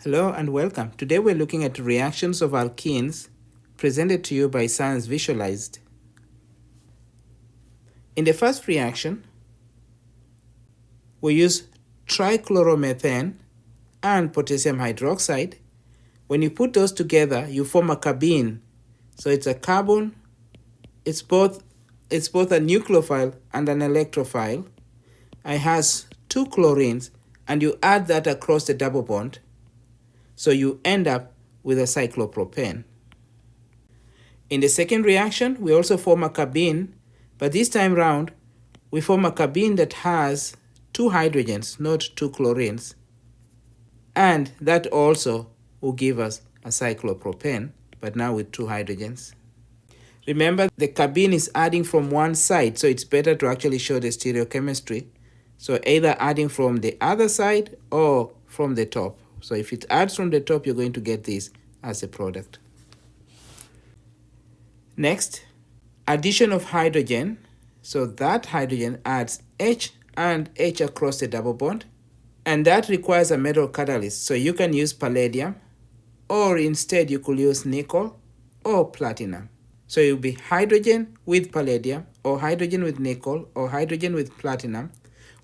Hello and welcome. Today we're looking at reactions of alkenes presented to you by Science Visualized. In the first reaction, we use trichloromethane and potassium hydroxide. When you put those together, you form a carbene. So it's a carbon, it's both a nucleophile and an electrophile. It has two chlorines, and you add that across the double bond. So you end up with a cyclopropane. In the second reaction, we also form a carbene, but this time round, we form a carbene that has two hydrogens, not two chlorines. And that also will give us a cyclopropane, but now with two hydrogens. Remember, the carbene is adding from one side, so it's better to actually show the stereochemistry. So either adding from the other side or from the top. So if it adds from the top, you're going to get this as a product. Next, addition of hydrogen. So that hydrogen adds H and H across the double bond. And that requires a metal catalyst. So you can use palladium, or instead you could use nickel or platinum. So it will be hydrogen with palladium, or hydrogen with nickel, or hydrogen with platinum.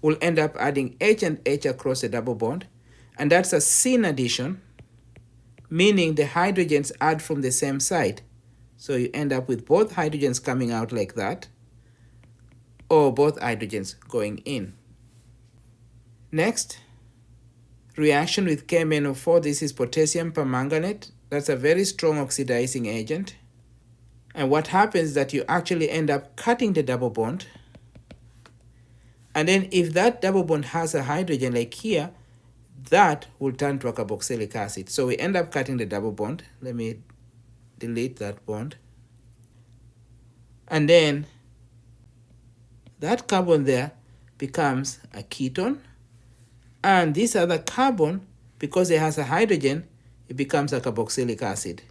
We'll end up adding H and H across the double bond. And that's a syn addition, meaning the hydrogens add from the same side. So you end up with both hydrogens coming out like that, or both hydrogens going in. Next, reaction with KMnO4. This is potassium permanganate. That's a very strong oxidizing agent. And what happens is that you actually end up cutting the double bond. And then if that double bond has a hydrogen like here, that will turn to a carboxylic acid. So we end up cutting the double bond. Let me delete that bond. And then that carbon there becomes a ketone. And this other carbon, because it has a hydrogen, it becomes a carboxylic acid.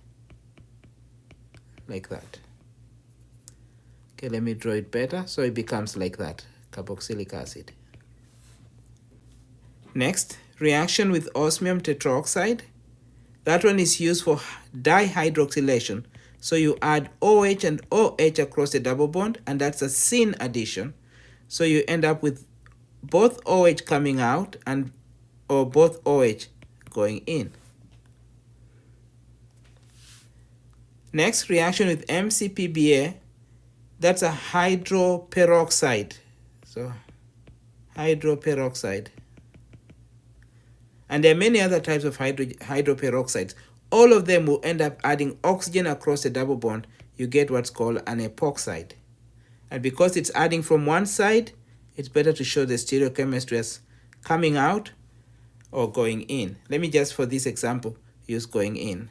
Like that. Okay, let me draw it better. So it becomes like that, carboxylic acid. Next, reaction with osmium tetroxide. That one is used for dihydroxylation. So you add OH and OH across the double bond, and that's a syn addition. So you end up with both OH coming out or both OH going in. Next, reaction with MCPBA. That's a hydroperoxide. So hydroperoxide. And there are many other types of hydroperoxides. All of them will end up adding oxygen across the double bond. You get what's called an epoxide. And because it's adding from one side, it's better to show the stereochemistry as coming out or going in. Let me just, for this example, use going in.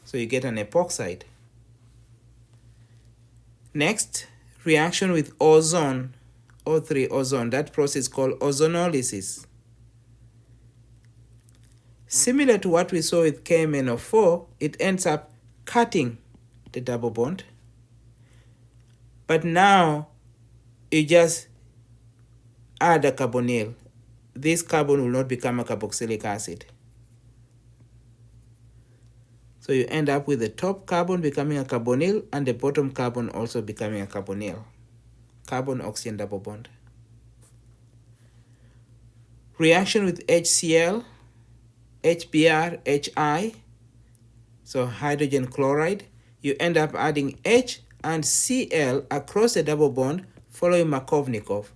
So you get an epoxide. Next, reaction with ozone. O3 ozone, that process called ozonolysis. Similar to what we saw with KMnO4, it ends up cutting the double bond. But now you just add a carbonyl. This carbon will not become a carboxylic acid. So you end up with the top carbon becoming a carbonyl and the bottom carbon also becoming a carbonyl. Carbon-oxygen double bond. Reaction with HCl, HBr, HI, so hydrogen chloride. You end up adding H and Cl across the double bond following Markovnikov.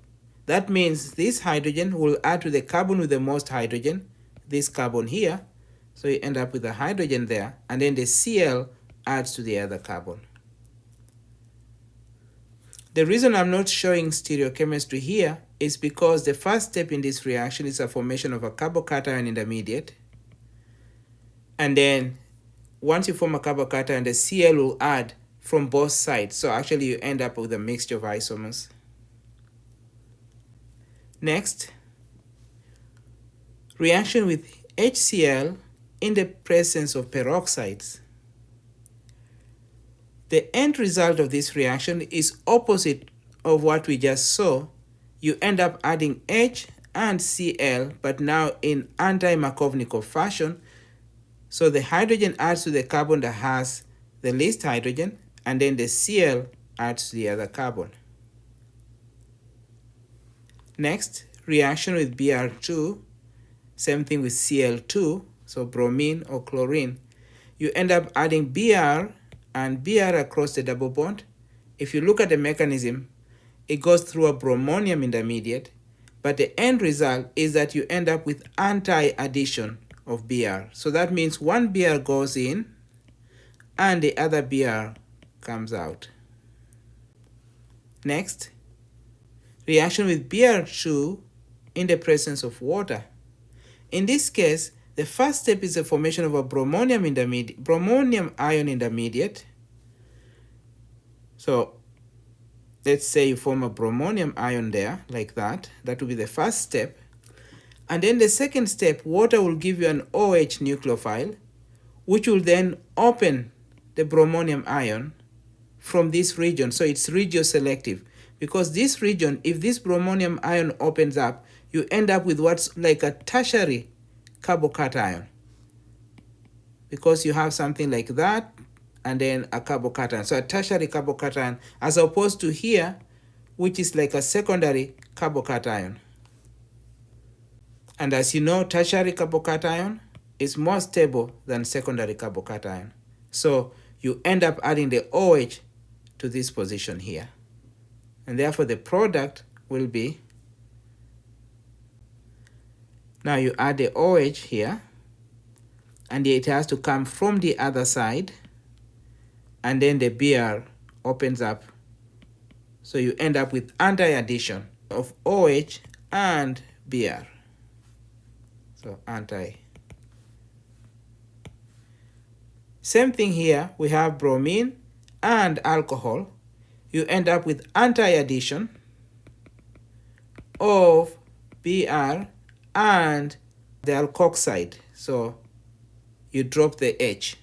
That means this hydrogen will add to the carbon with the most hydrogen, this carbon here. So you end up with a hydrogen there, and then the Cl adds to the other carbon. The reason I'm not showing stereochemistry here is because the first step in this reaction is a formation of a carbocation intermediate. And then once you form a carbocation, the Cl will add from both sides. So actually you end up with a mixture of isomers. Next, reaction with HCl in the presence of peroxides. The end result of this reaction is opposite of what we just saw. You end up adding H and Cl, but now in anti-Markovnikov fashion. So the hydrogen adds to the carbon that has the least hydrogen, and then the Cl adds to the other carbon. Next, reaction with Br2, same thing with Cl2, so bromine or chlorine. You end up adding Br and Br across the double bond. If you look at the mechanism, it goes through a bromonium intermediate, but the end result is that you end up with anti-addition of Br. So that means one Br goes in and the other Br comes out. Next, reaction with Br2 in the presence of water. In this case, the first step is the formation of a bromonium ion intermediate. So let's say you form a bromonium ion there, like that. That will be the first step. And then the second step, water will give you an OH nucleophile, which will then open the bromonium ion from this region. So it's regioselective. Because this region, if this bromonium ion opens up, you end up with what's like a tertiary carbocation. Because you have something like that, and then a carbocation. So a tertiary carbocation, as opposed to here, which is like a secondary carbocation. And as you know, tertiary carbocation is more stable than secondary carbocation. So you end up adding the OH to this position here. And therefore the product will be, now you add the OH here, and it has to come from the other side, and then the Br opens up. So you end up with anti-addition of OH and Br. So anti. Same thing here, we have bromine and alcohol. You end up with anti-addition of Br and the alkoxide. So you drop the H.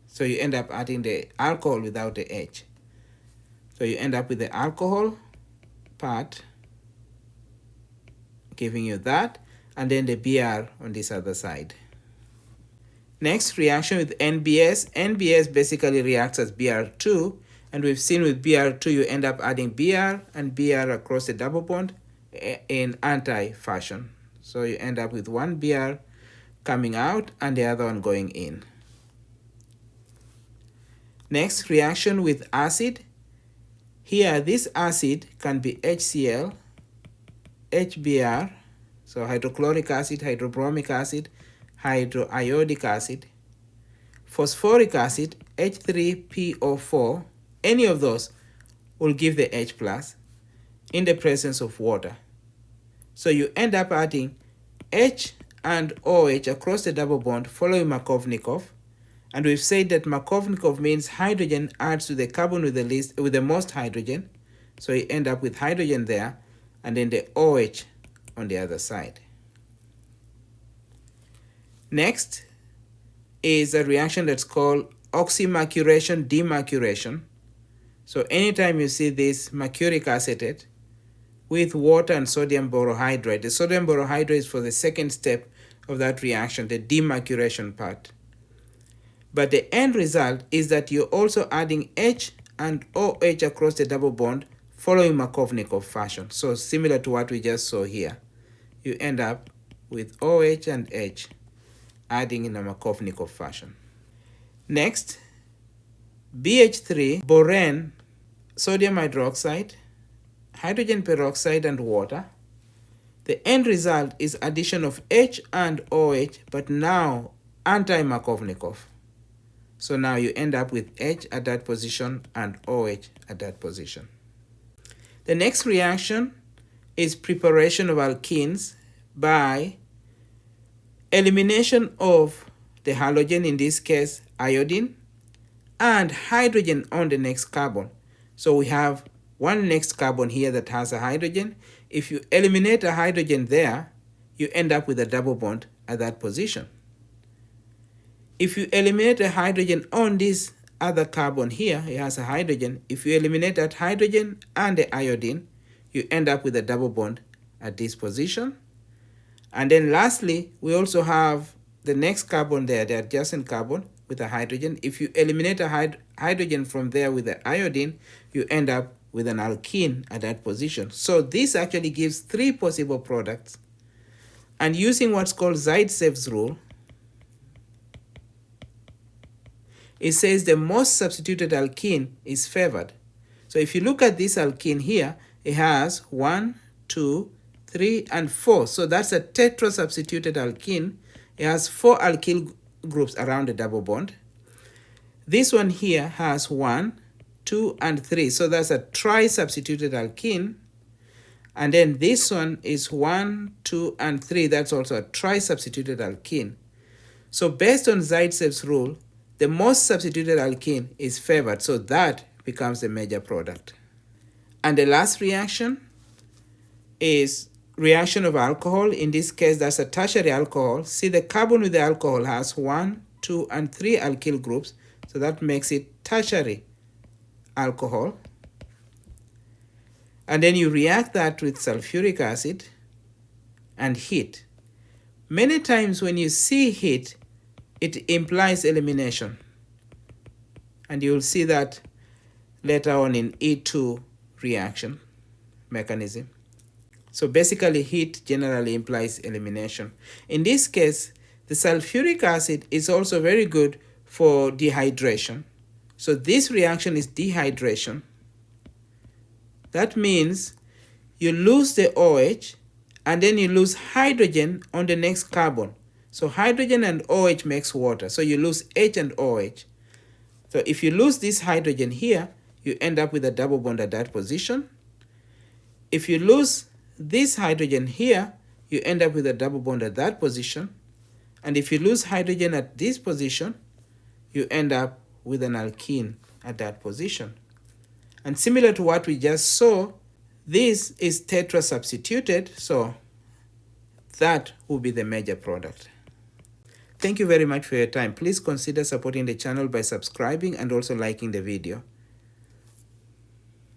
So you end up adding the alcohol without the H. So you end up with the alcohol part, giving you that, and then the Br on this other side. Next, reaction with NBS. NBS basically reacts as Br2, and we've seen with Br2 you end up adding Br and Br across the double bond in anti-fashion. So you end up with one Br coming out and the other one going in. Next, reaction with acid. Here, this acid can be HCl, HBr, so hydrochloric acid, hydrobromic acid, hydroiodic acid, phosphoric acid, H3PO4, any of those will give the H plus in the presence of water. So you end up adding H and OH across the double bond following Markovnikov. And we've said that Markovnikov means hydrogen adds to the carbon with the most hydrogen. So you end up with hydrogen there, and then the OH on the other side. Next is a reaction that's called oxymercuration demercuration. So anytime you see this mercuric acetate with water and sodium borohydride, the sodium borohydride is for the second step of that reaction, the demercuration part. But the end result is that you're also adding H and OH across the double bond following Markovnikov fashion. So similar to what we just saw here. You end up with OH and H adding in a Markovnikov fashion. Next, BH3, borane, sodium hydroxide, hydrogen peroxide, and water. The end result is addition of H and OH, but now anti-Markovnikov. So now you end up with H at that position and OH at that position. The next reaction is preparation of alkenes by elimination of the halogen, in this case iodine, and hydrogen on the next carbon. So we have one next carbon here that has a hydrogen. If you eliminate a hydrogen there, you end up with a double bond at that position. If you eliminate a hydrogen on this other carbon here, it has a hydrogen. If you eliminate that hydrogen and the iodine, you end up with a double bond at this position. And then lastly, we also have the next carbon there, the adjacent carbon with a hydrogen. If you eliminate a hydrogen from there with the iodine, you end up with an alkene at that position. So this actually gives 3 possible products. And using what's called Zaitsev's rule, it says the most substituted alkene is favored. So if you look at this alkene here, it has 1, 2, 3, and 4. So that's a tetrasubstituted alkene. It has 4 alkyl groups around the double bond. This one here has 1, 2, and 3. So that's a tri-substituted alkene. And then this one is 1, 2, and 3. That's also a tri-substituted alkene. So based on Zaitsev's rule, the most substituted alkene is favored. So that becomes the major product. And the last reaction is reaction of alcohol. In this case, that's a tertiary alcohol. See, the carbon with the alcohol has 1, 2, and 3 alkyl groups. So that makes it tertiary alcohol. And then you react that with sulfuric acid and heat. Many times when you see heat, it implies elimination. And you'll see that later on in E2 reaction mechanism. So basically, heat generally implies elimination. In this case, the sulfuric acid is also very good for dehydration. So this reaction is dehydration. That means you lose the OH and then you lose hydrogen on the next carbon. So hydrogen and OH makes water. So you lose H and OH. So if you lose this hydrogen here, you end up with a double bond at that position. If you lose this hydrogen here, you end up with a double bond at that position. And if you lose hydrogen at this position, you end up with an alkene at that position. And similar to what we just saw, this is tetrasubstituted, so that will be the major product. Thank you very much for your time. Please consider supporting the channel by subscribing and also liking the video.